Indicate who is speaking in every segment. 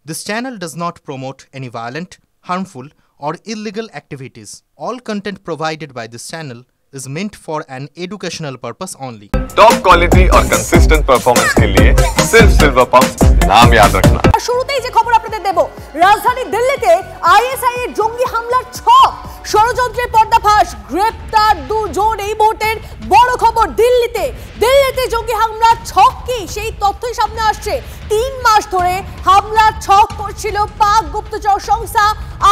Speaker 1: This channel does not promote any violent, harmful, or illegal activities. All content provided by this channel is meant for an educational purpose only.
Speaker 2: Top quality और consistent performance के लिए सिर्फ silver pump नाम याद रखना।
Speaker 3: শুরুতেই যে খবর আপনাদের দেব, রাজধানী দিল্লিতে আইএসআই এর জঙ্গি হামলার ছক, ষড়যন্ত্রের পর্দাফাঁস, গ্রেপ্তার দুজন। এই মুহূর্তের বড় খবর, দিল্লিতে জঙ্গি হামলার ছক কি সেই তথ্যই সামনে আসছে। 3 মাস ধরে হামলার ছক করছিল পাক গুপ্তচর সংস্থা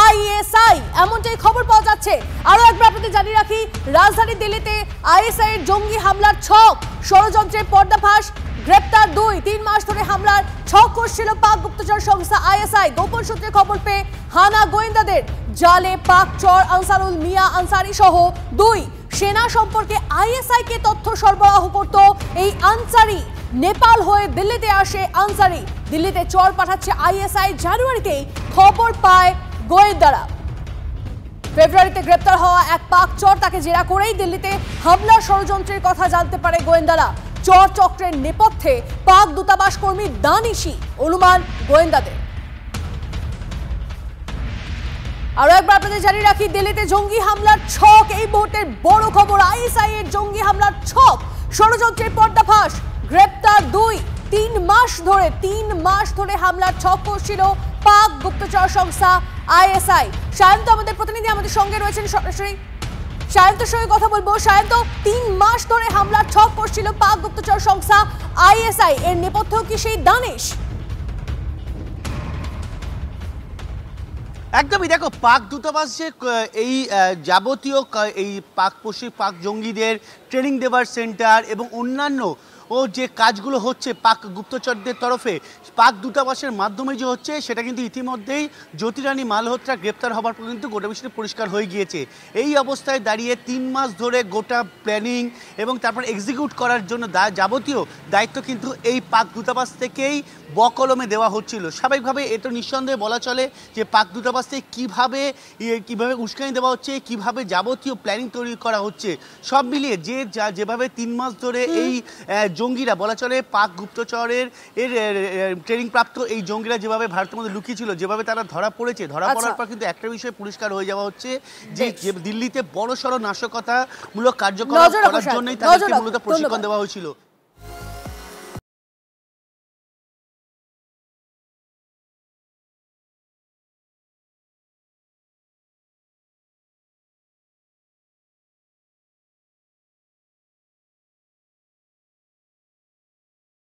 Speaker 3: আইএসআই, এমনটাই খবর পাওয়া যাচ্ছে। আরো একবার আপনাদের জানিয়ে রাখি, রাজধানী দিল্লিতে আইএসআই এর জঙ্গি হামলার ছক, ষড়যন্ত্রের পর্দাফাঁস, গ্রেপ্তার 3 মাস ধরে হামলার ছক করছিল পাক গুপ্তচর সংস্থা আইএসআই। গোপন সূত্রে খবর পেয়ে হানা গোয়েন্দাদের জালে পাক চর আনসারুল মিয়া আনসারি সহ 2 সেনা সম্পর্কে আইএসআই কে তথ্য সরবরাহ করত এই আনসারি। নেপাল হয়ে দিল্লিতে আসে আনসারি, দিল্লিতে চর পাঠাচ্ছে আইএসআই। জানুয়ারিতে খবর পায় গোয়েন্দারা। ফেব্রুয়ারিতে গ্রেপ্তার হওয়া এক পাক চর, তাকে জেরা করেই দিল্লিতে হামলার ষড়যন্ত্রের কথা জানতে পারে গোয়েন্দারা। চর চক্রের নেপথ্যে পাক দূতাবাস কর্মী দানিশি, অনুমান গোয়েন্দাদের। আরো একবার আপনাদের জানিয়ে রাখি, দিল্লিতে জঙ্গি হামলার ছক, এই মুহূর্তের বড় খবর। আইএসআই এর জঙ্গি হামলার ছক, ষড়যন্ত্রের পর্দাফাঁস, গ্রেপ্তার 2। 3 মাস ধরে হামলার ছক করছিল পাক গুপ্তচর সংস্থা আইএসআই। সায়ন্ত আমাদের প্রতিনিধি আমাদের সঙ্গে রয়েছেন সরাসরি, সায়ন্তর সঙ্গে কথা বলবো। সায়ন্ত, 3 মাস ধরে হামলার ছক করছিল পাক গুপ্তচর সংস্থা আইএসআই, এর নেপথ্যেও কি সেই দানিশ?
Speaker 4: একদমই, দেখো পাক দূতাবাস যে এই যাবতীয় এই পাক জঙ্গিদের ট্রেনিং দেওয়ার সেন্টার এবং অন্যান্য যে কাজগুলো হচ্ছে পাক গুপ্তচরদের তরফে পাক দূতাবাসের মাধ্যমে যে হচ্ছে, সেটা কিন্তু ইতিমধ্যেই জ্যোতিরানী মালহোত্রা গ্রেপ্তার হওয়ার পর কিন্তু গোটা বিষয়টি পরিষ্কার হয়ে গিয়েছে। এই অবস্থায় দাঁড়িয়ে 3 মাস ধরে গোটা প্ল্যানিং এবং তারপর এক্সিকিউট করার জন্য যাবতীয় দায়িত্ব কিন্তু এই পাক দূতাবাস থেকেই বকলমে দেওয়া হচ্ছিল। স্বাভাবিকভাবে এটা নিঃসন্দেহে বলা চলে যে পাক দূতাবাস থেকে কীভাবে উস্কানি দেওয়া হচ্ছে, কীভাবে যাবতীয় প্ল্যানিং তৈরি করা হচ্ছে, সব মিলিয়ে যেভাবে 3 মাস ধরে এই জঙ্গিরা, বলা চলে পাক গুপ্তচরের ট্রেনিং প্রাপ্ত এই জঙ্গিরা যেভাবে ভারতের মধ্যে লুকিয়ে ছিল, যেভাবে তারা ধরা পড়ার পর কিন্তু একটা বিষয় পরিষ্কার হয়ে যাওয়া হচ্ছে যে দিল্লিতে বড়সড় নাশকতামূলক কার্যকলাপ করার জন্যই তাদেরকে মূলত প্রশিক্ষণ দেওয়া হয়েছিল।